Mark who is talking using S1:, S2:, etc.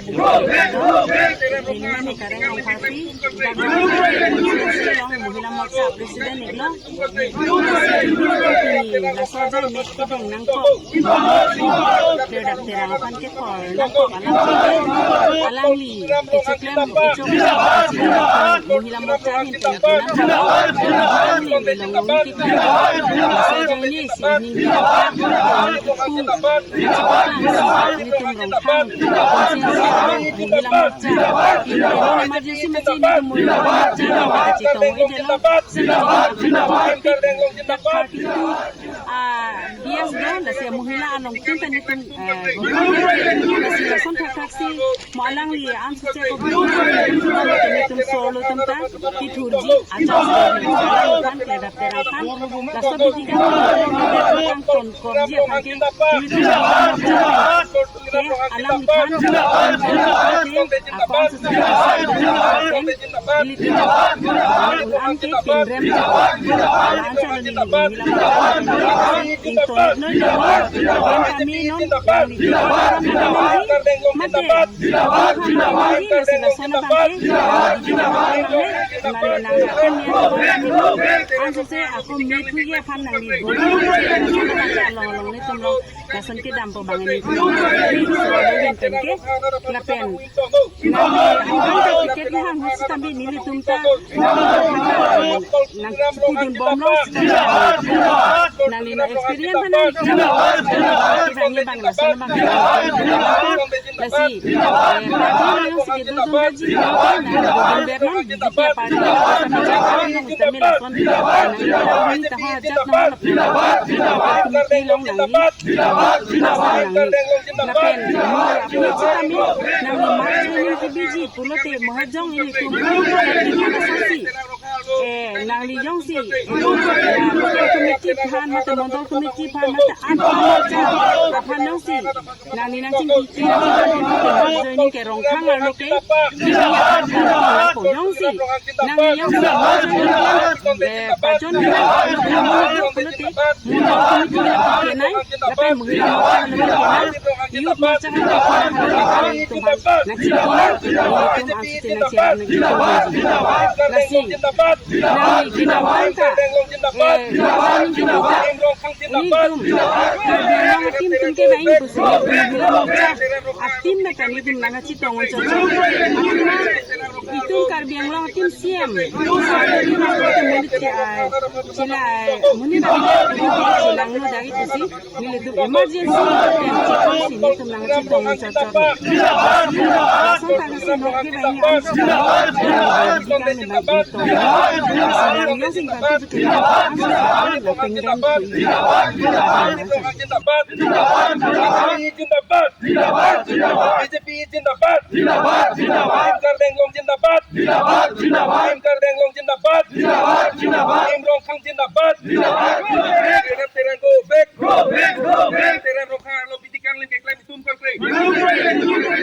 S1: ini karena yang parti yang महिला मोर्चा प्रेसिडेंट निकला लासाजा नेक के देंग नंको तेरा अपन के कॉल नंको अलंगली के चुकलेम महिला मोर्चा हिन के लंगों की लासाजा ने सिनी महिला मोर्चा emergency macam ni महिला मोर्चा bias dah lah saya महिला anong tinta ni pun saya sontak taksi malang li an suci ko ni tum solo tempat di turji aja kan ada terapan lasto bidikan orang ton korja pakai alam kan apa Lasan ke dampo bangan itu, lapen. Tiket ni hang harus tambi nili tumta, nang pudun bomlos, nang lina experience na kita bang lasan bang. Lasi, yang segitu tu gaji, nang berman, jika parti lasan macam nang tambi lasan, nang ini tahu ajak nang youth macam itu karbiang long tim siam muni silang no dari tu si emergency sini tu nang citong cocok sampai sini ke banyak